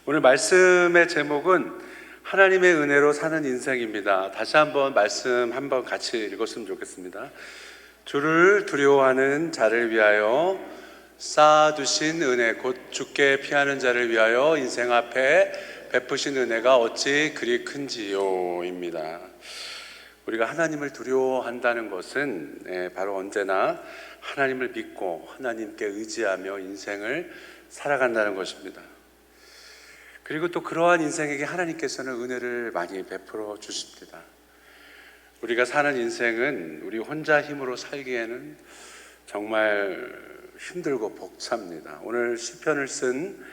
오늘 말씀의 제목은 하나님의 은혜로 사는 인생입니다. 다시 한번 말씀 한번 같이 읽었으면 좋겠습니다. 주를 두려워하는 자를 위하여 쌓아두신 은혜, 곧 주께 피하는 자를 위하여 인생 앞에 베푸신 은혜가 어찌 그리 큰지요입니다. 우리가 하나님을 두려워한다는 것은 바로 언제나 하나님을 믿고 하나님께 의지하며 인생을 살아간다는 것입니다. 그리고 또 그러한 인생에게 하나님께서는 은혜를 많이 베풀어 주십니다. 우리가 사는 인생은 우리 혼자 힘으로 살기에는 정말 힘들고 벅찹니다. 오늘 시편을 쓴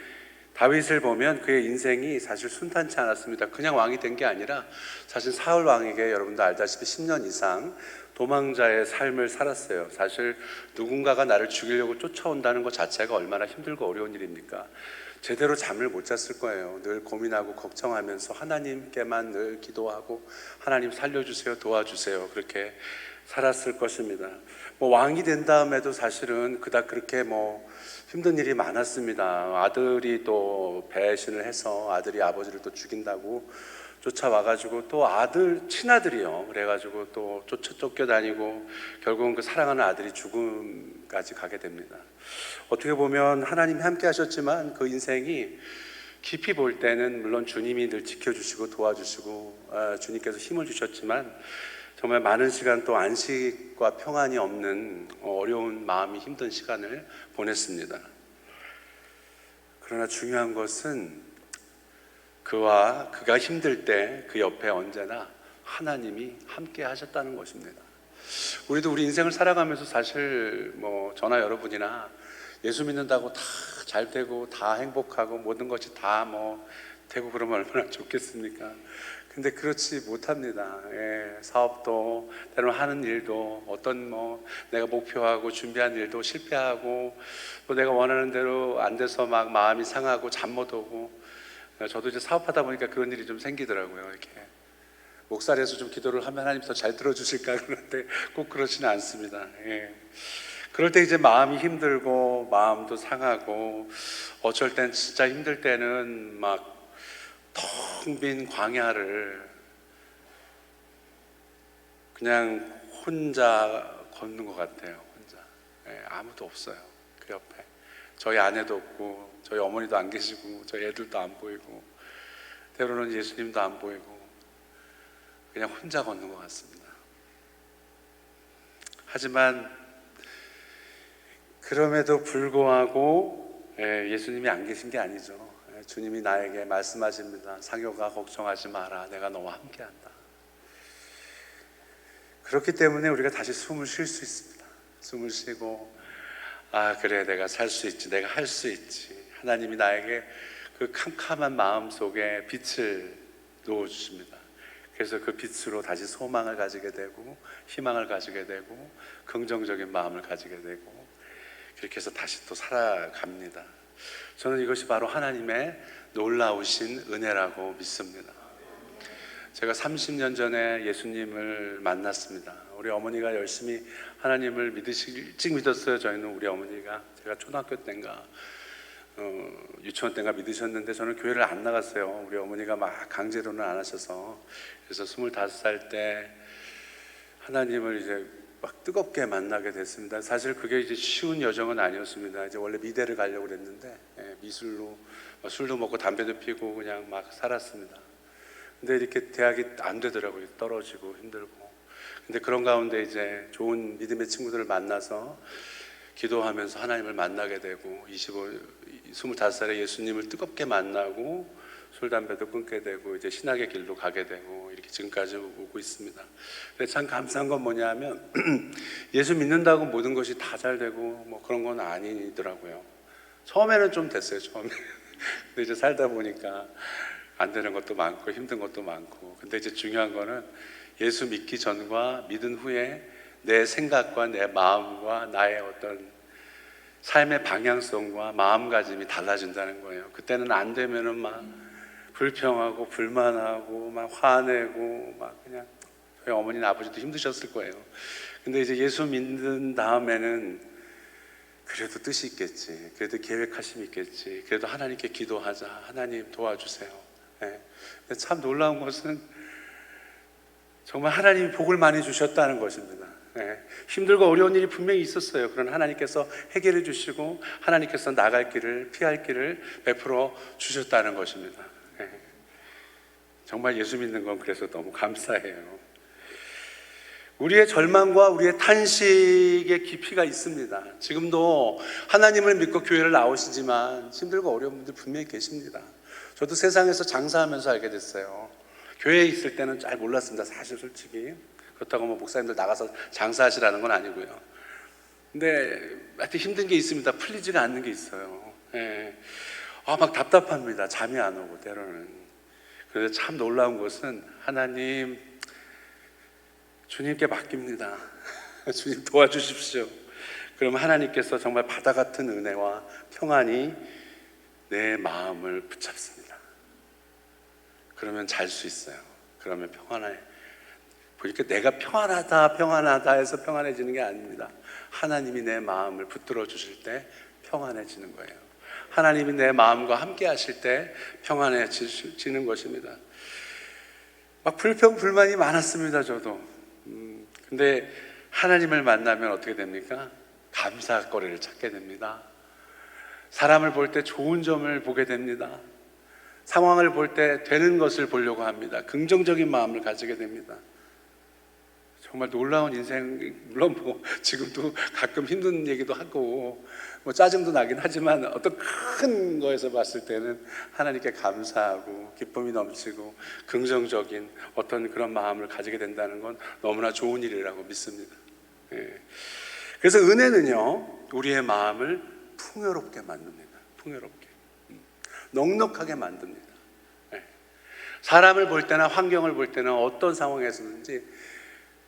다윗을 보면 그의 인생이 사실 순탄치 않았습니다. 그냥 왕이 된 게 아니라 사실 사울 왕에게 여러분도 알다시피 10년 이상 도망자의 삶을 살았어요. 사실 누군가가 나를 죽이려고 쫓아온다는 것 자체가 얼마나 힘들고 어려운 일입니까? 제대로 잠을 못 잤을 거예요. 늘 고민하고 걱정하면서 하나님께만 늘 기도하고 하나님 살려주세요, 도와주세요, 그렇게 살았을 것입니다. 왕이 된 다음에도 사실은 그닥 그렇게 힘든 일이 많았습니다. 아들이 또 배신을 해서 아들이 아버지를 또 죽인다고 쫓아와가지고 또 친아들이요. 그래가지고 또 쫓겨다니고 결국은 그 사랑하는 아들이 죽음까지 가게 됩니다. 어떻게 보면 하나님이 함께 하셨지만 그 인생이 깊이 볼 때는 물론 주님이 늘 지켜주시고 도와주시고 주님께서 힘을 주셨지만 정말 많은 시간 또 안식과 평안이 없는 어려운 마음이 힘든 시간을 보냈습니다. 그러나 중요한 것은 그가 힘들 때 그 옆에 언제나 하나님이 함께 하셨다는 것입니다. 우리도 우리 인생을 살아가면서 사실 저나 여러분이나 예수 믿는다고 다 잘 되고 다 행복하고 모든 것이 다 되고 그러면 얼마나 좋겠습니까? 근데 그렇지 못합니다. 사업도 때로는 하는 일도 어떤 내가 목표하고 준비한 일도 실패하고 또 내가 원하는 대로 안 돼서 막 마음이 상하고 잠 못 오고. 저도 이제 사업하다 보니까 그런 일이 좀 생기더라고요. 이렇게 목살에서 좀 기도를 하면 하나님 더 잘 들어주실까 그런데 꼭 그렇지는 않습니다. 그럴 때 이제 마음이 힘들고 마음도 상하고 어쩔 땐 진짜 힘들 때는 막 텅 빈 광야를 그냥 혼자 걷는 것 같아요. 혼자. 아무도 없어요. 그 옆에. 저희 아내도 없고 저희 어머니도 안 계시고 저희 애들도 안 보이고 때로는 예수님도 안 보이고 그냥 혼자 걷는 것 같습니다. 하지만 그럼에도 불구하고 예수님이 안 계신 게 아니죠. 주님이 나에게 말씀하십니다. 상효가 걱정하지 마라. 내가 너와 함께한다. 그렇기 때문에 우리가 다시 숨을 쉴 수 있습니다. 숨을 쉬고 그래, 내가 살 수 있지, 내가 할 수 있지. 하나님이 나에게 그 캄캄한 마음 속에 빛을 놓아주십니다. 그래서 그 빛으로 다시 소망을 가지게 되고 희망을 가지게 되고 긍정적인 마음을 가지게 되고 그렇게 해서 다시 또 살아갑니다. 저는 이것이 바로 하나님의 놀라우신 은혜라고 믿습니다. 제가 30년 전에 예수님을 만났습니다. 우리 어머니가 열심히 하나님을 일찍 믿었어요. 저희는 우리 어머니가 제가 초등학교 때인가 유치원 때인가 믿으셨는데 저는 교회를 안 나갔어요. 우리 어머니가 막 강제로는 안 하셔서. 그래서 25살 때 하나님을 이제 막 뜨겁게 만나게 됐습니다. 사실 그게 이제 쉬운 여정은 아니었습니다. 이제 원래 미대를 가려고 그랬는데 미술로 술도 먹고 담배도 피고 그냥 막 살았습니다. 근데 이렇게 대학이 안 되더라고요. 떨어지고 힘들고. 근데 그런 가운데 이제 좋은 믿음의 친구들을 만나서 기도하면서 하나님을 만나게 되고 25살에 예수님을 뜨겁게 만나고 술, 담배도 끊게 되고 이제 신학의 길로 가게 되고 이렇게 지금까지 오고 있습니다. 근데 참 감사한 건 뭐냐면 예수 믿는다고 모든 것이 다 잘 되고 그런 건 아니더라고요. 처음에는 좀 됐어요. 처음에. 근데 이제 살다 보니까 안 되는 것도 많고 힘든 것도 많고. 근데 이제 중요한 거는 예수 믿기 전과 믿은 후에 내 생각과 내 마음과 나의 어떤 삶의 방향성과 마음가짐이 달라진다는 거예요. 그때는 안 되면은 막 불평하고 불만하고 막 화내고 막 그냥 저희 어머니나 아버지도 힘드셨을 거예요. 근데 이제 예수 믿는 다음에는 그래도 뜻이 있겠지, 그래도 계획하심이 있겠지, 그래도 하나님께 기도하자, 하나님 도와주세요. 근데 참 놀라운 것은 정말 하나님이 복을 많이 주셨다는 것입니다. 힘들고 어려운 일이 분명히 있었어요. 그러나 하나님께서 해결해 주시고 하나님께서 나갈 길을, 피할 길을 베풀어 주셨다는 것입니다. 정말 예수 믿는 건 그래서 너무 감사해요. 우리의 절망과 우리의 탄식의 깊이가 있습니다. 지금도 하나님을 믿고 교회를 나오시지만 힘들고 어려운 분들 분명히 계십니다. 저도 세상에서 장사하면서 알게 됐어요. 교회에 있을 때는 잘 몰랐습니다. 사실 솔직히. 그렇다고 뭐 목사님들 나가서 장사하시라는 건 아니고요. 근데 하여튼 힘든 게 있습니다. 풀리지가 않는 게 있어요. 막 답답합니다. 잠이 안 오고 때로는. 그래서 참 놀라운 것은 하나님, 주님께 맡깁니다. 주님 도와주십시오. 그러면 하나님께서 정말 바다 같은 은혜와 평안이 내 마음을 붙잡습니다. 그러면 잘 수 있어요. 그러면 평안해. 보니까 내가 평안하다 해서 평안해지는 게 아닙니다. 하나님이 내 마음을 붙들어 주실 때 평안해지는 거예요. 하나님이 내 마음과 함께 하실 때 평안해지는 것입니다. 막 불평 불만이 많았습니다. 저도. 근데 하나님을 만나면 어떻게 됩니까? 감사거리를 찾게 됩니다. 사람을 볼 때 좋은 점을 보게 됩니다. 상황을 볼 때 되는 것을 보려고 합니다. 긍정적인 마음을 가지게 됩니다. 정말 놀라운 인생, 물론 뭐 지금도 가끔 힘든 얘기도 하고 뭐 짜증도 나긴 하지만 어떤 큰 거에서 봤을 때는 하나님께 감사하고 기쁨이 넘치고 긍정적인 어떤 그런 마음을 가지게 된다는 건 너무나 좋은 일이라고 믿습니다. 그래서 은혜는요, 우리의 마음을 풍요롭게 만듭니다. 풍요롭게, 넉넉하게 만듭니다. 사람을 볼 때나 환경을 볼 때나 어떤 상황에서든지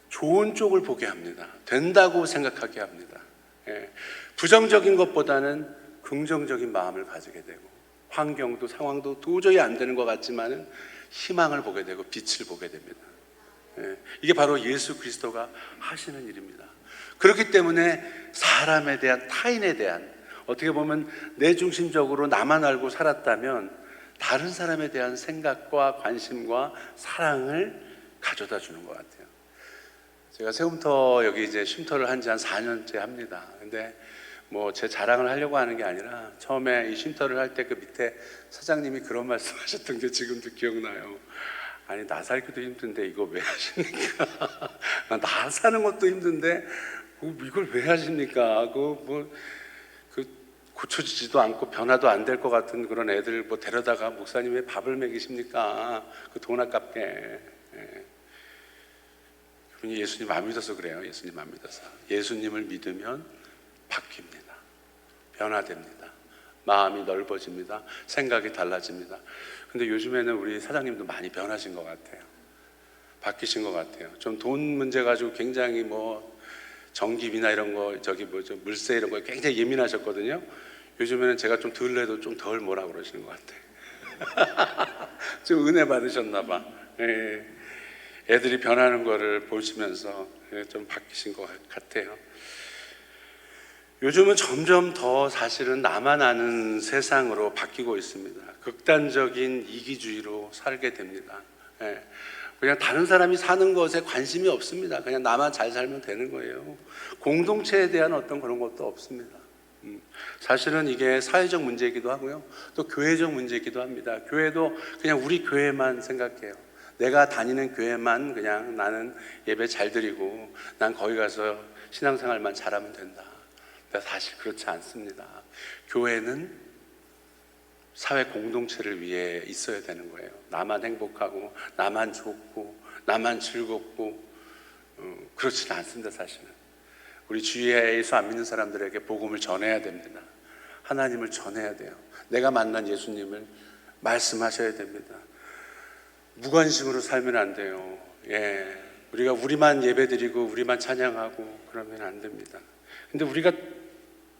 좋은 쪽을 보게 합니다. 된다고 생각하게 합니다. 부정적인 것보다는 긍정적인 마음을 가지게 되고, 환경도 상황도 도저히 안 되는 것 같지만은 희망을 보게 되고 빛을 보게 됩니다. 이게 바로 예수 그리스도가 하시는 일입니다. 그렇기 때문에 사람에 대한, 타인에 대한, 어떻게 보면 내 중심적으로 나만 알고 살았다면 다른 사람에 대한 생각과 관심과 사랑을 가져다 주는 것 같아요. 제가 새움터 여기 이제 쉼터를 한 지 한 4년째 합니다. 근데 뭐 제 자랑을 하려고 하는 게 아니라 처음에 이 쉼터를 할 때 그 밑에 사장님이 그런 말씀 하셨던 게 지금도 기억나요. 아니, 나 살기도 힘든데 이거 왜 하십니까? 나 사는 것도 힘든데 이걸 왜 하십니까? 고쳐지지도 않고 변화도 안 될 것 같은 그런 애들 뭐 데려다가 목사님 왜 밥을 먹이십니까? 그 돈 아깝게. 예수님 안 믿어서 그래요. 예수님 안 믿어서. 예수님을 믿으면 바뀝니다. 변화됩니다. 마음이 넓어집니다. 생각이 달라집니다. 근데 요즘에는 우리 사장님도 많이 변하신 것 같아요. 바뀌신 것 같아요. 좀 돈 문제 가지고 굉장히 뭐 전기비나 이런 거, 물세 이런 거에 굉장히 예민하셨거든요. 요즘에는 제가 좀 덜 내도 좀 덜 뭐라 그러시는 것 같아요. 좀 은혜 받으셨나 봐. 애들이 변하는 거를 보시면서 좀 바뀌신 것 같아요. 요즘은 점점 더 사실은 나만 아는 세상으로 바뀌고 있습니다. 극단적인 이기주의로 살게 됩니다. 그냥 다른 사람이 사는 것에 관심이 없습니다. 그냥 나만 잘 살면 되는 거예요. 공동체에 대한 어떤 그런 것도 없습니다. 사실은 이게 사회적 문제이기도 하고요, 또 교회적 문제이기도 합니다. 교회도 그냥 우리 교회만 생각해요. 내가 다니는 교회만 그냥 나는 예배 잘 드리고 난 거기 가서 신앙생활만 잘하면 된다. 근데 사실 그렇지 않습니다. 교회는 사회 공동체를 위해 있어야 되는 거예요. 나만 행복하고 나만 좋고 나만 즐겁고 그렇지는 않습니다. 사실은 우리 주위에 예수 안 믿는 사람들에게 복음을 전해야 됩니다. 하나님을 전해야 돼요. 내가 만난 예수님을 말씀하셔야 됩니다. 무관심으로 살면 안 돼요. 우리가 우리만 예배드리고 우리만 찬양하고 그러면 안 됩니다. 근데 우리가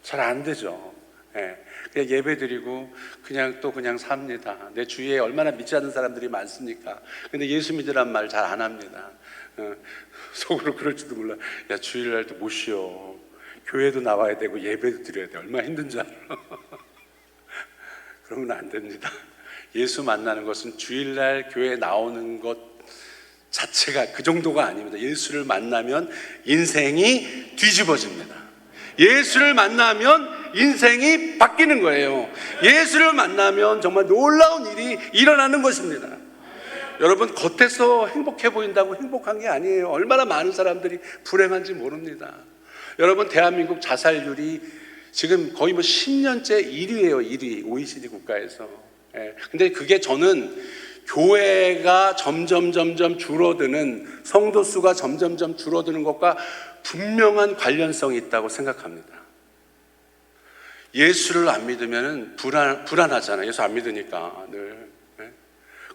잘 안 되죠. 그냥 예배드리고 그냥 삽니다. 내 주위에 얼마나 믿지 않는 사람들이 많습니까? 근데 예수 믿으란 말 잘 안 합니다. 속으로 그럴지도 몰라. 야, 주일날 때 못 쉬어. 교회도 나와야 되고 예배도 드려야 돼. 얼마나 힘든 줄 알아. 그러면 안 됩니다. 예수 만나는 것은 주일날 교회에 나오는 것 자체가 그 정도가 아닙니다. 예수를 만나면 인생이 뒤집어집니다. 예수를 만나면 인생이 바뀌는 거예요. 예수를 만나면 정말 놀라운 일이 일어나는 것입니다. 여러분, 겉에서 행복해 보인다고 행복한 게 아니에요. 얼마나 많은 사람들이 불행한지 모릅니다. 여러분, 대한민국 자살률이 지금 거의 10년째 1위예요. 1위, OECD 국가에서. 근데 그게 저는 교회가 점점 줄어드는, 성도 수가 점점 줄어드는 것과 분명한 관련성이 있다고 생각합니다. 예수를 안 믿으면 불안하잖아요. 예수 안 믿으니까 늘.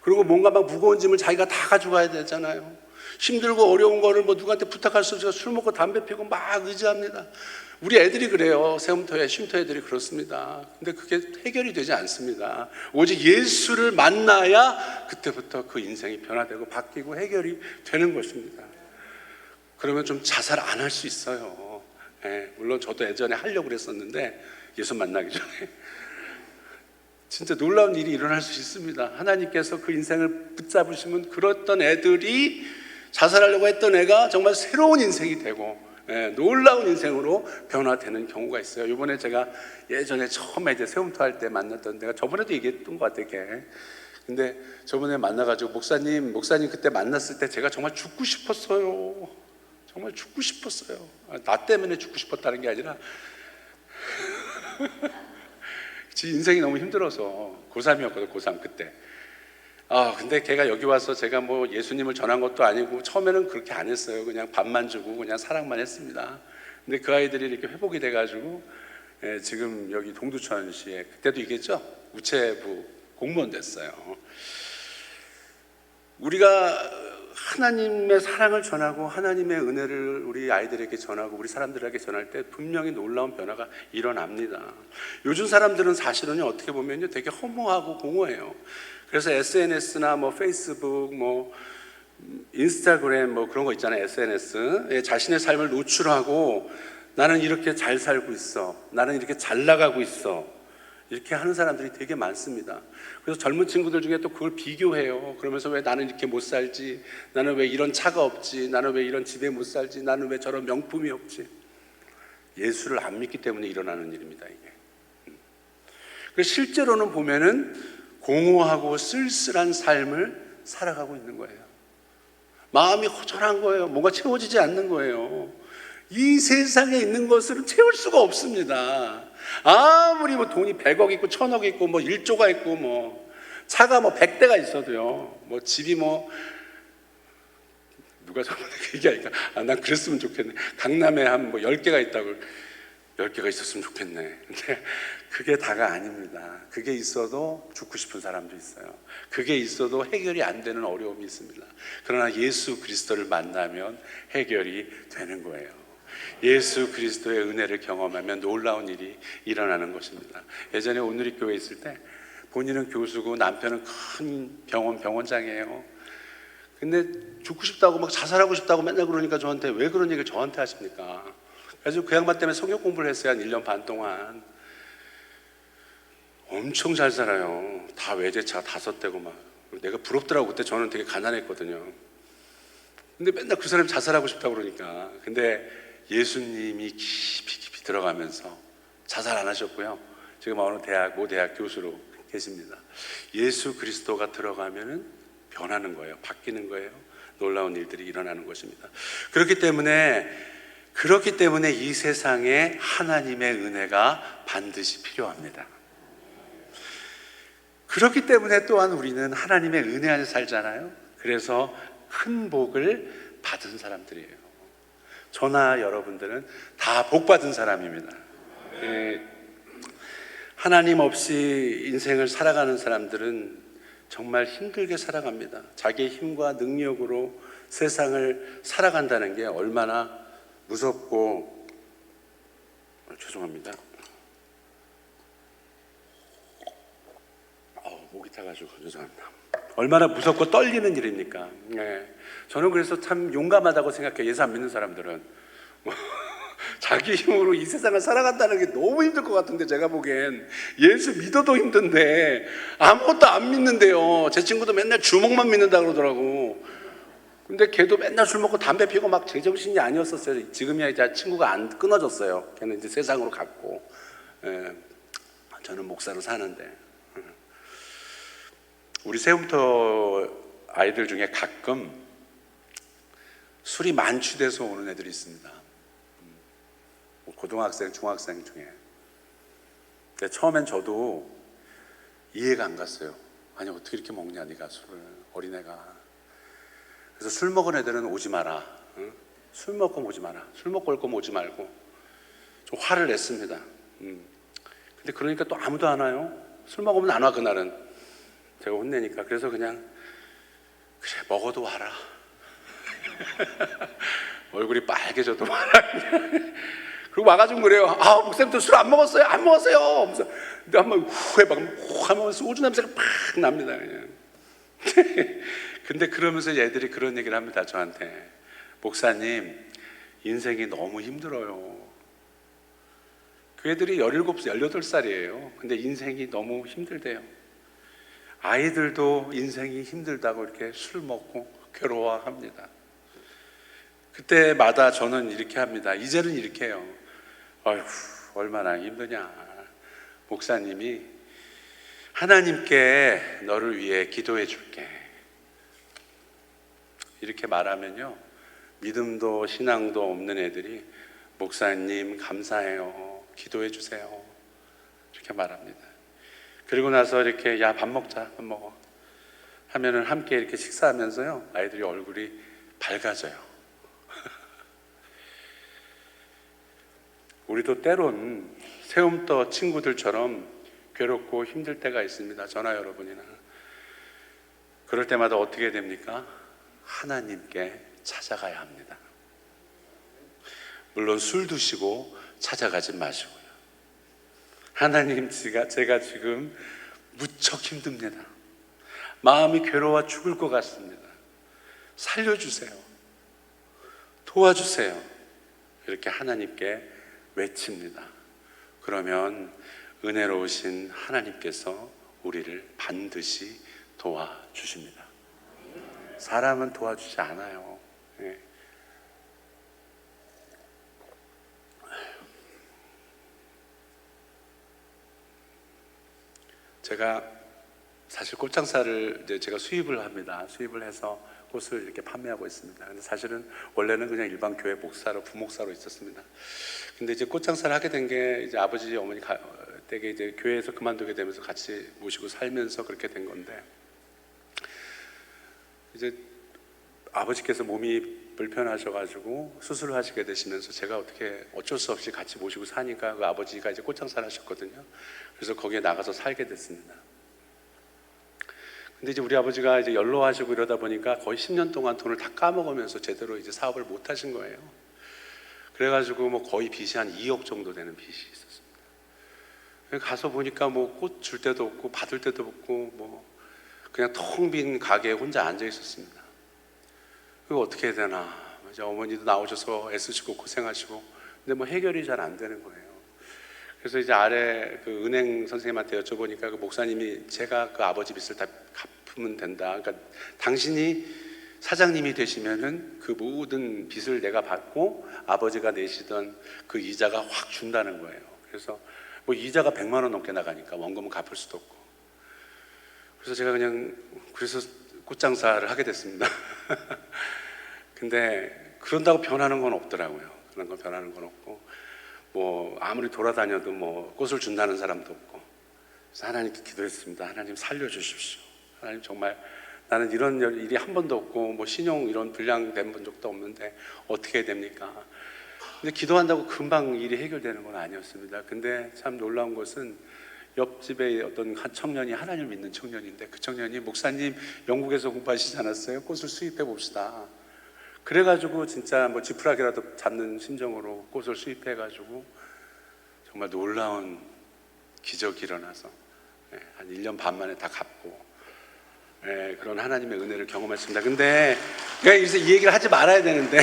그리고 뭔가 막 무거운 짐을 자기가 다 가져가야 되잖아요. 힘들고 어려운 거를 누구한테 부탁할 수 없어서 술 먹고 담배 피고 막 의지합니다. 우리 애들이 그래요. 세움터에 쉼터 애들이 그렇습니다. 근데 그게 해결이 되지 않습니다. 오직 예수를 만나야 그때부터 그 인생이 변화되고 바뀌고 해결이 되는 것입니다. 그러면 좀 자살 안 할 수 있어요. 물론 저도 예전에 하려고 그랬었는데 예수 만나기 전에 진짜 놀라운 일이 일어날 수 있습니다. 하나님께서 그 인생을 붙잡으시면 그랬던 애들이, 자살하려고 했던 애가 정말 새로운 인생이 되고 놀라운 인생으로 변화되는 경우가 있어요. 이번에 제가 예전에 처음에 이제 세움터 할 때 만났던, 내가 저번에도 얘기했던 것 같아요. 근데 저번에 만나가지고 목사님 그때 만났을 때 제가 정말 죽고 싶었어요. 정말 죽고 싶었어요. 나 때문에 죽고 싶었다는 게 아니라 지 인생이 너무 힘들어서. 고3이었거든, 고3 그때. 근데 걔가 여기 와서 제가 예수님을 전한 것도 아니고 처음에는 그렇게 안 했어요. 그냥 밥만 주고 그냥 사랑만 했습니다. 근데 그 아이들이 이렇게 회복이 돼가지고 지금 여기 동두천시에, 그때도 얘기했죠? 우체부 공무원 됐어요. 우리가 하나님의 사랑을 전하고 하나님의 은혜를 우리 아이들에게 전하고 우리 사람들에게 전할 때 분명히 놀라운 변화가 일어납니다. 요즘 사람들은 사실은 어떻게 보면요, 되게 허무하고 공허해요. 그래서 SNS나 페이스북, 인스타그램 그런 거 있잖아요. SNS에 자신의 삶을 노출하고 나는 이렇게 잘 살고 있어, 나는 이렇게 잘 나가고 있어, 이렇게 하는 사람들이 되게 많습니다. 그래서 젊은 친구들 중에 또 그걸 비교해요. 그러면서 왜 나는 이렇게 못 살지, 나는 왜 이런 차가 없지, 나는 왜 이런 집에 못 살지, 나는 왜 저런 명품이 없지. 예수를 안 믿기 때문에 일어나는 일입니다, 이게. 그래서 실제로는 보면은 공허하고 쓸쓸한 삶을 살아가고 있는 거예요. 마음이 허전한 거예요. 뭔가 채워지지 않는 거예요. 이 세상에 있는 것을 채울 수가 없습니다. 아무리 돈이 100억 있고 1000억 있고 1조가 있고 차가 100대가 있어도요, 집이 누가 저번에 그 얘기하니까 난 그랬으면 좋겠네. 강남에 한 10개가 있다고. 10개가 있었으면 좋겠네. 근데 그게 다가 아닙니다. 그게 있어도 죽고 싶은 사람도 있어요. 그게 있어도 해결이 안 되는 어려움이 있습니다. 그러나 예수 그리스도를 만나면 해결이 되는 거예요. 예수 그리스도의 은혜를 경험하면 놀라운 일이 일어나는 것입니다. 예전에 온누리교회에 있을 때 본인은 교수고 남편은 큰 병원장이에요. 근데 죽고 싶다고 자살하고 싶다고 맨날 그러니까 저한테, 왜 그런 얘기를 저한테 하십니까? 그래서 그 양반 때문에 성경 공부를 했어요. 한 1년 반 동안. 엄청 잘 살아요. 다 외제차 5대고 내가 부럽더라고. 그때 저는 되게 가난했거든요. 근데 맨날 그 사람이 자살하고 싶다고 그러니까. 근데 예수님이 깊이 들어가면서 자살 안 하셨고요. 지금 어느 모 대학 교수로 계십니다. 예수 그리스도가 들어가면은 변하는 거예요. 바뀌는 거예요. 놀라운 일들이 일어나는 것입니다. 그렇기 때문에 이 세상에 하나님의 은혜가 반드시 필요합니다. 그렇기 때문에 또한 우리는 하나님의 은혜 안에 살잖아요. 그래서 큰 복을 받은 사람들이에요. 저나 여러분들은 다 복 받은 사람입니다. 하나님 없이 인생을 살아가는 사람들은 정말 힘들게 살아갑니다. 자기의 힘과 능력으로 세상을 살아간다는 게 얼마나 무섭고, 죄송합니다. 목이 타가지고 죄송합니다. 얼마나 무섭고 떨리는 일입니까? 저는 그래서 참 용감하다고 생각해요. 예수 안 믿는 사람들은 자기 힘으로 이 세상을 살아간다는 게 너무 힘들 것 같은데, 제가 보기엔 예수 믿어도 힘든데 아무것도 안 믿는데요. 제 친구도 맨날 주먹만 믿는다 그러더라고. 근데 걔도 맨날 술 먹고 담배 피고 막 제정신이 아니었었어요. 지금이야 이제 친구가 안 끊어졌어요. 걔는 이제 세상으로 갔고, 저는 목사로 사는데, 우리 세움터 아이들 중에 가끔 술이 만취돼서 오는 애들이 있습니다. 고등학생, 중학생 중에. 근데 처음엔 저도 이해가 안 갔어요. 아니 어떻게 이렇게 먹냐 네가 술을, 어린애가. 그래서 술 먹은 애들은 오지 마라. 응? 술 먹고 오지 마라. 술 먹고 올 거면 오지 말고. 좀 화를 냈습니다. 근데 그러니까 또 아무도 안 와요. 술 먹으면 안 와, 그날은. 제가 혼내니까. 그래서 그냥 그래 먹어도 와라. 얼굴이 빨개져도 와라. 그리고 와가지고 그래요. 아, 목사님도 술 안 먹었어요? 안 먹었어요. 근데 한번 후 해봐. 후 하면 소주 냄새가 팍 납니다. 그냥. 근데 그러면서 얘들이 그런 얘기를 합니다. 저한테. 목사님, 인생이 너무 힘들어요. 그 애들이 17, 18살이에요. 근데 인생이 너무 힘들대요. 아이들도 인생이 힘들다고 이렇게 술 먹고 괴로워합니다. 그때마다 저는 이렇게 합니다. 이제는 이렇게 해요. 아휴, 얼마나 힘드냐. 목사님이 하나님께 너를 위해 기도해 줄게. 이렇게 말하면요, 믿음도 신앙도 없는 애들이 목사님 감사해요, 기도해 주세요, 이렇게 말합니다. 그리고 나서 이렇게 야 밥 먹자, 밥 먹어 하면은 함께 이렇게 식사하면서요, 아이들이 얼굴이 밝아져요. 우리도 때론 세움터 친구들처럼 괴롭고 힘들 때가 있습니다. 저나 여러분이나. 그럴 때마다 어떻게 됩니까? 하나님께 찾아가야 합니다. 물론 술 드시고 찾아가지 마시고요. 하나님, 제가 지금 무척 힘듭니다. 마음이 괴로워 죽을 것 같습니다. 살려주세요. 도와주세요. 이렇게 하나님께 외칩니다. 그러면 은혜로우신 하나님께서 우리를 반드시 도와주십니다. 사람은 도와주지 않아요. 예. 제가 사실 꽃장사를 이제 제가 수입을 합니다. 수입을 해서 꽃을 이렇게 판매하고 있습니다. 근데 사실은 원래는 그냥 일반 교회 목사로, 부목사로 있었습니다. 근데 이제 꽃장사를 하게 된 게 이제 아버지 어머니 댁에 이제 교회에서 그만두게 되면서 같이 모시고 살면서 그렇게 된 건데, 이제 아버지께서 몸이 불편하셔가지고 수술을 하시게 되시면서 제가 어쩔 수 없이 같이 모시고 사니까 그 아버지가 이제 꽃장사를 하셨거든요. 그래서 거기에 나가서 살게 됐습니다. 근데 이제 우리 아버지가 이제 연로하시고 이러다 보니까 거의 10년 동안 돈을 다 까먹으면서 제대로 이제 사업을 못 하신 거예요. 그래가지고 뭐 거의 빚이 한 2억 정도 되는 빚이 있었습니다. 가서 보니까 뭐 꽃 줄 데도 없고 받을 데도 없고 뭐 그냥 텅 빈 가게에 혼자 앉아 있었습니다. 그거 어떻게 해야 되나. 이제 어머니도 나오셔서 애쓰시고 고생하시고, 근데 뭐 해결이 잘 안 되는 거예요. 그래서 이제 아래 그 은행 선생님한테 여쭤보니까 그 목사님이 제가 그 아버지 빚을 다 갚으면 된다. 그러니까 당신이 사장님이 되시면은 그 모든 빚을 내가 받고 아버지가 내시던 그 이자가 확 준다는 거예요. 그래서 뭐 이자가 100만 원 넘게 나가니까 원금은 갚을 수도 없고. 그래서 제가 그래서 꽃장사를 하게 됐습니다. 근데 그런다고 변하는 건 없더라고요. 그런 건 변하는 건 없고, 뭐 아무리 돌아다녀도 뭐 꽃을 준다는 사람도 없고. 그래서 하나님께 기도했습니다. 하나님 살려주십시오. 하나님 정말 나는 이런 일이 한 번도 없고 뭐 신용 이런 불량된 본 적도 없는데 어떻게 해야 됩니까? 근데 기도한다고 금방 일이 해결되는 건 아니었습니다. 근데 참 놀라운 것은 옆집에 어떤 한 청년이 하나님을 믿는 청년인데, 그 청년이 목사님 영국에서 공부하시지 않았어요? 꽃을 수입해 봅시다. 그래가지고 진짜 뭐 지푸라기라도 잡는 심정으로 꽃을 수입해가지고 정말 놀라운 기적이 일어나서 한 1년 반 만에 다 갚고, 그런 하나님의 은혜를 경험했습니다. 근데 내가 여기서 이 얘기를 하지 말아야 되는데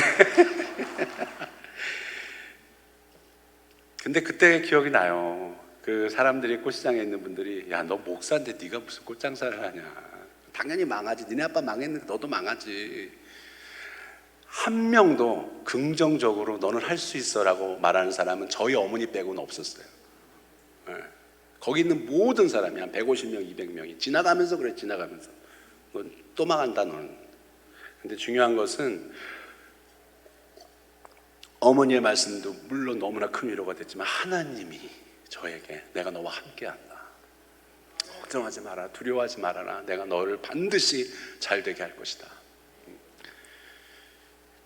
그때 기억이 나요. 그 사람들이 꽃시장에 있는 분들이, 야, 너 목사인데 네가 무슨 꽃장사를 하냐, 당연히 망하지, 니네 아빠 망했는데 너도 망하지. 한 명도 긍정적으로 너는 할 수 있어 라고 말하는 사람은 저희 어머니 빼고는 없었어요. 네. 거기 있는 모든 사람이 한 150명, 200명이 지나가면서 그래, 지나가면서 너 또 망한다 너는. 근데 중요한 것은 어머니의 말씀도 물론 너무나 큰 위로가 됐지만 하나님이 저에게, 내가 너와 함께한다, 걱정하지 마라, 두려워하지 말아라, 내가 너를 반드시 잘 되게 할 것이다,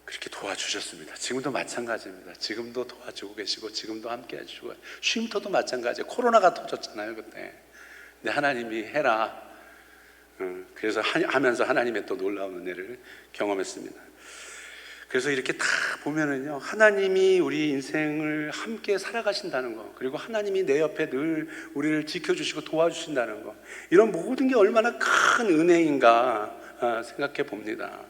그렇게 도와주셨습니다. 지금도 마찬가지입니다. 지금도 도와주고 계시고 지금도 함께 해주시고, 쉼터도 마찬가지예요. 코로나가 터졌잖아요 그때. 근데 하나님이 해라, 그래서 하면서 하나님의 또 놀라운 은혜를 경험했습니다. 그래서 이렇게 다 보면은요, 하나님이 우리 인생을 함께 살아가신다는 거, 그리고 하나님이 내 옆에 늘 우리를 지켜주시고 도와주신다는 거, 이런 모든 게 얼마나 큰 은혜인가 생각해 봅니다.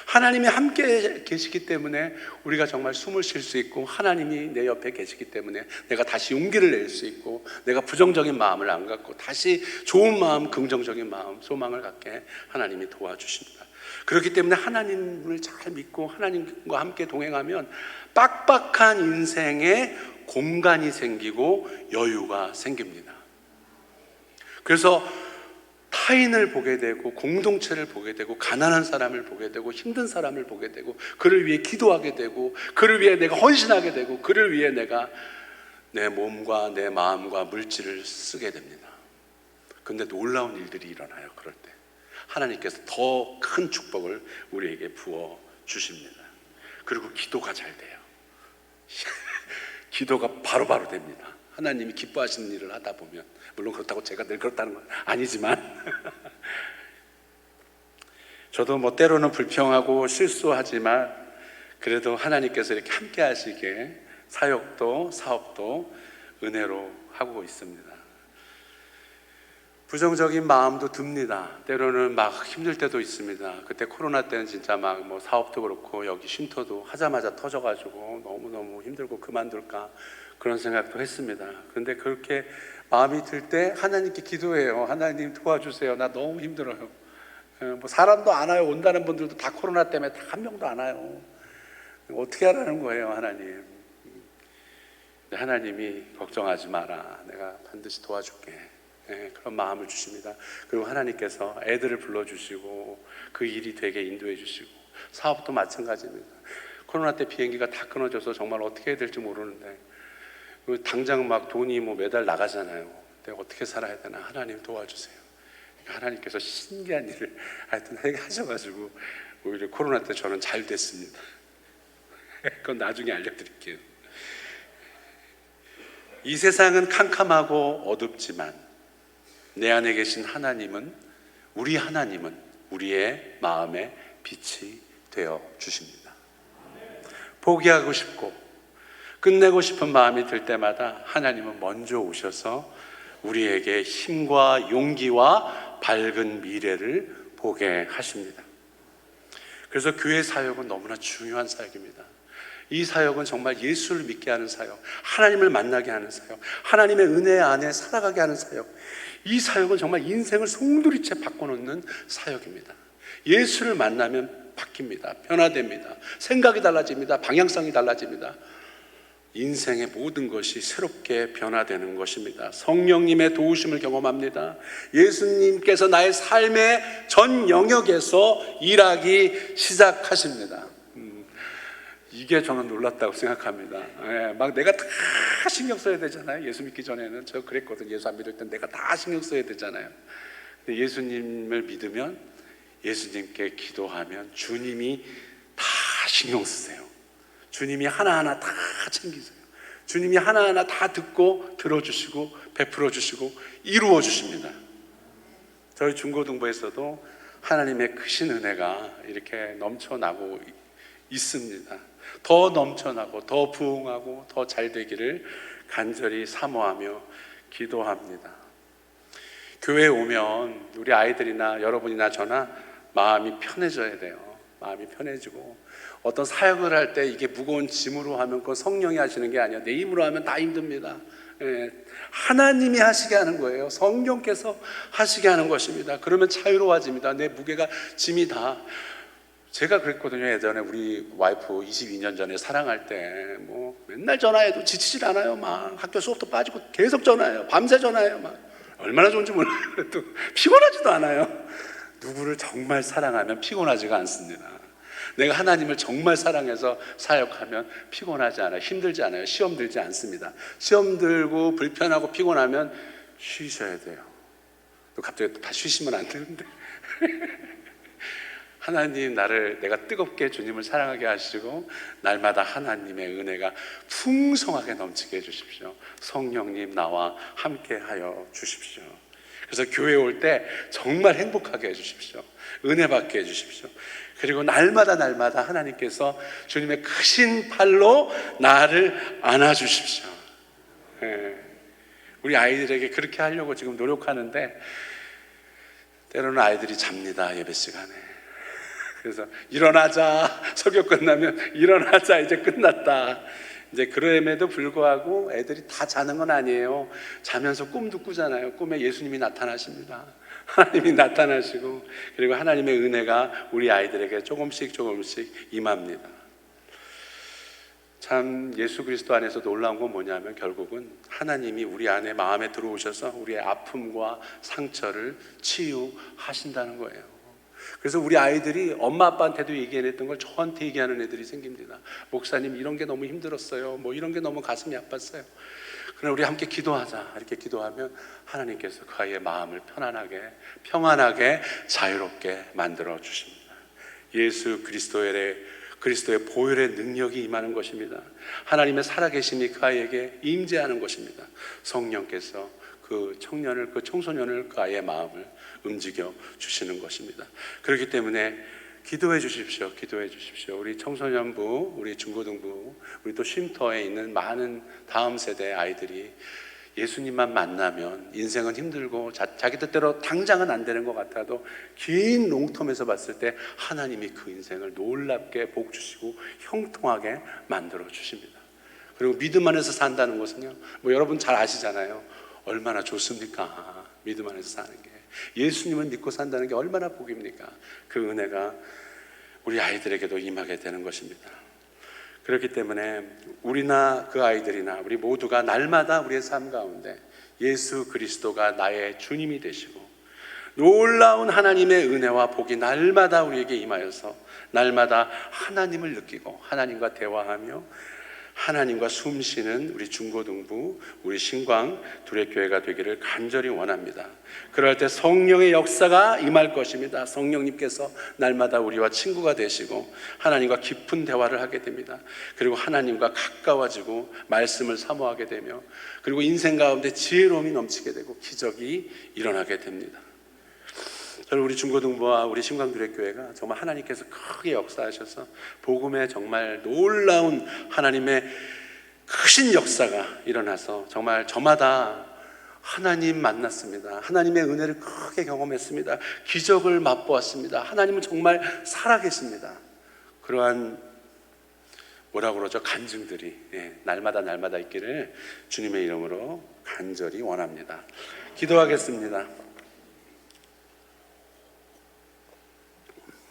하나님이 함께 계시기 때문에 우리가 정말 숨을 쉴 수 있고, 하나님이 내 옆에 계시기 때문에 내가 다시 용기를 낼 수 있고, 내가 부정적인 마음을 안 갖고 다시 좋은 마음, 긍정적인 마음, 소망을 갖게 하나님이 도와주십니다. 그렇기 때문에 하나님을 잘 믿고 하나님과 함께 동행하면 빡빡한 인생에 공간이 생기고 여유가 생깁니다. 그래서 타인을 보게 되고, 공동체를 보게 되고, 가난한 사람을 보게 되고, 힘든 사람을 보게 되고, 그를 위해 기도하게 되고, 그를 위해 내가 헌신하게 되고, 그를 위해 내가 내 몸과 내 마음과 물질을 쓰게 됩니다. 근데 놀라운 일들이 일어나요. 그럴 때 하나님께서 더 큰 축복을 우리에게 부어 주십니다. 그리고 기도가 잘 돼요. 기도가 바로바로 됩니다. 하나님이 기뻐하시는 일을 하다 보면, 물론 그렇다고 제가 늘 그렇다는 건 아니지만 저도 뭐 때로는 불평하고 실수하지만 그래도 하나님께서 이렇게 함께 하시게 사역도 사업도 은혜로 하고 있습니다. 부정적인 마음도 듭니다. 때로는 막 힘들 때도 있습니다. 그때 코로나 때는 진짜 막 뭐 사업도 그렇고 여기 쉼터도 하자마자 터져가지고 너무너무 힘들고 그만둘까 그런 생각도 했습니다. 그런데 그렇게 마음이 들 때 하나님께 기도해요. 하나님 도와주세요. 나 너무 힘들어요. 뭐 사람도 안 와요. 온다는 분들도 다 코로나 때문에 다 한 명도 안 와요. 어떻게 하라는 거예요, 하나님? 하나님이 걱정하지 마라, 내가 반드시 도와줄게, 그런 마음을 주십니다. 그리고 하나님께서 애들을 불러주시고 그 일이 되게 인도해 주시고, 사업도 마찬가지입니다. 코로나 때 비행기가 다 끊어져서 정말 어떻게 해야 될지 모르는데 당장 막 돈이 뭐 매달 나가잖아요. 내가 어떻게 살아야 되나, 하나님 도와주세요. 하나님께서 신기한 일을 하여튼 하셔가지고 오히려 코로나 때 저는 잘 됐습니다. 그건 나중에 알려드릴게요. 이 세상은 캄캄하고 어둡지만 내 안에 계신 하나님은, 우리의 마음에 빛이 되어 주십니다. 포기하고 싶고 끝내고 싶은 마음이 들 때마다 하나님은 먼저 오셔서 우리에게 힘과 용기와 밝은 미래를 보게 하십니다. 그래서 교회 사역은 너무나 중요한 사역입니다. 이 사역은 정말 예수를 믿게 하는 사역, 하나님을 만나게 하는 사역, 하나님의 은혜 안에 살아가게 하는 사역, 이 사역은 정말 인생을 송두리째 바꿔놓는 사역입니다. 예수를 만나면 바뀝니다. 변화됩니다. 생각이 달라집니다. 방향성이 달라집니다. 인생의 모든 것이 새롭게 변화되는 것입니다. 성령님의 도우심을 경험합니다. 예수님께서 나의 삶의 전 영역에서 일하기 시작하십니다. 이게 저는 놀랐다고 생각합니다. 막 내가 다 신경 써야 되잖아요. 예수 믿기 전에는 저 그랬거든. 예수 안 믿을 땐 내가 다 신경 써야 되잖아요. 근데 예수님을 믿으면, 예수님께 기도하면 주님이 다 신경 쓰세요. 주님이 하나하나 다 챙기세요. 주님이 하나하나 다 듣고 들어주시고 베풀어 주시고 이루어 주십니다. 저희 중고등부에서도 하나님의 크신 은혜가 이렇게 넘쳐나고 있습니다. 더 넘쳐나고 더 부흥하고 더 잘 되기를 간절히 사모하며 기도합니다. 교회에 오면 우리 아이들이나 여러분이나 저나 마음이 편해져야 돼요. 마음이 편해지고, 어떤 사역을 할 때 이게 무거운 짐으로 하면 그건 성령이 하시는 게 아니야. 내 힘으로 하면 다 힘듭니다. 하나님이 하시게 하는 거예요. 성령께서 하시게 하는 것입니다. 그러면 자유로워집니다. 내 무게가 짐이 다. 제가 그랬거든요. 예전에 우리 와이프 22년 전에 사랑할 때 뭐 맨날 전화해도 지치질 않아요. 막 학교 수업도 빠지고 계속 전화해요. 밤새 전화해요. 막 얼마나 좋은지 몰라요. 또 피곤하지도 않아요. 누구를 정말 사랑하면 피곤하지가 않습니다. 내가 하나님을 정말 사랑해서 사역하면 피곤하지 않아요. 힘들지 않아요. 시험 들지 않습니다. 시험 들고 불편하고 피곤하면 쉬셔야 돼요. 또 갑자기 다 쉬시면 안 되는데 하나님, 내가 뜨겁게 주님을 사랑하게 하시고 날마다 하나님의 은혜가 풍성하게 넘치게 해주십시오. 성령님 나와 함께하여 주십시오. 그래서 교회 올 때 정말 행복하게 해주십시오. 은혜 받게 해주십시오. 그리고 날마다 하나님께서 주님의 크신 팔로 나를 안아주십시오. 우리 아이들에게 그렇게 하려고 지금 노력하는데 때로는 아이들이 잡니다. 예배 시간에. 그래서 일어나자, 설교 끝나면 일어나자, 이제 끝났다. 이제 그럼에도 불구하고 애들이 다 자는 건 아니에요. 자면서 꿈도 꾸잖아요. 꿈에 예수님이 나타나십니다. 하나님이 나타나시고, 그리고 하나님의 은혜가 우리 아이들에게 조금씩 임합니다. 참 예수 그리스도 안에서 놀라운 건 뭐냐면 결국은 하나님이 우리 안에 마음에 들어오셔서 우리의 아픔과 상처를 치유하신다는 거예요. 그래서 우리 아이들이 엄마 아빠한테도 얘기 안 했던 걸 저한테 얘기하는 애들이 생깁니다. 목사님, 이런 게 너무 힘들었어요. 뭐 이런 게 너무 가슴이 아팠어요. 그럼 우리 함께 기도하자. 이렇게 기도하면 하나님께서 그 아이의 마음을 편안하게, 평안하게, 자유롭게 만들어 주십니다. 예수 그리스도의 보혈의 능력이 임하는 것입니다. 하나님의 살아계심이 그 아이에게 임재하는 것입니다. 성령께서 그 청소년을, 그 아이의 마음을 움직여 주시는 것입니다. 그렇기 때문에 기도해 주십시오. 우리 청소년부, 우리 중고등부, 우리 또 쉼터에 있는 많은 다음 세대 아이들이 예수님만 만나면 인생은 힘들고 자기 뜻대로 당장은 안 되는 것 같아도 긴 롱텀에서 봤을 때 하나님이 그 인생을 놀랍게 복 주시고 형통하게 만들어 주십니다. 그리고 믿음 안에서 산다는 것은요, 뭐 여러분 잘 아시잖아요. 얼마나 좋습니까? 믿음 안에서 사는 게. 예수님을 믿고 산다는 게 얼마나 복입니까? 그 은혜가 우리 아이들에게도 임하게 되는 것입니다. 그렇기 때문에 우리나 그 아이들이나 우리 모두가 날마다 우리의 삶 가운데 예수 그리스도가 나의 주님이 되시고 놀라운 하나님의 은혜와 복이 날마다 우리에게 임하여서 날마다 하나님을 느끼고 하나님과 대화하며 하나님과 숨쉬는 우리 중고등부, 우리 신광 두레교회가 되기를 간절히 원합니다. 그럴 때 성령의 역사가 임할 것입니다. 성령님께서 날마다 우리와 친구가 되시고 하나님과 깊은 대화를 하게 됩니다. 그리고 하나님과 가까워지고 말씀을 사모하게 되며 그리고 인생 가운데 지혜로움이 넘치게 되고 기적이 일어나게 됩니다. 저는 우리 중고등부와 우리 신광두레교회가 정말 하나님께서 크게 역사하셔서 복음에 정말 놀라운 하나님의 크신 역사가 일어나서 정말 저마다 하나님 만났습니다. 하나님의 은혜를 크게 경험했습니다. 기적을 맛보았습니다. 하나님은 정말 살아계십니다. 그러한 간증들이 날마다 있기를 주님의 이름으로 간절히 원합니다. 기도하겠습니다.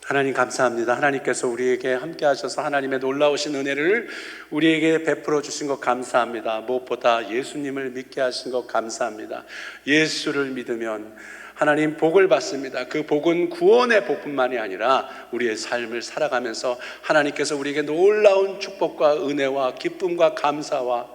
하나님 감사합니다. 하나님께서 우리에게 함께 하셔서 하나님의 놀라우신 은혜를 우리에게 베풀어 주신 것 감사합니다. 무엇보다 예수님을 믿게 하신 것 감사합니다. 예수를 믿으면 하나님 복을 받습니다. 그 복은 구원의 복뿐만이 아니라 우리의 삶을 살아가면서 하나님께서 우리에게 놀라운 축복과 은혜와 기쁨과 감사와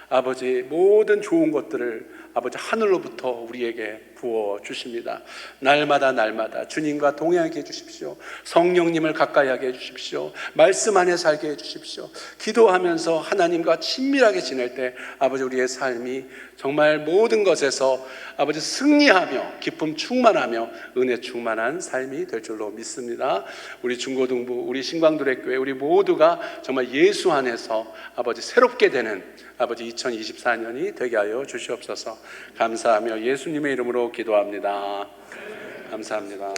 아버지 모든 좋은 것들을 아버지 하늘로부터 우리에게 부어 주십니다. 날마다 주님과 동행하게 해주십시오. 성령님을 가까이 하게 해주십시오. 말씀 안에 살게 해주십시오. 기도하면서 하나님과 친밀하게 지낼 때 아버지 우리의 삶이 정말 모든 것에서 아버지 승리하며 기쁨 충만하며 은혜 충만한 삶이 될 줄로 믿습니다. 우리 중고등부, 우리 신광두레교회 우리 모두가 정말 예수 안에서 아버지 새롭게 되는 아버지 2024년이 되게 하여 주시옵소서. 감사하며 예수님의 이름으로 기도합니다. 감사합니다.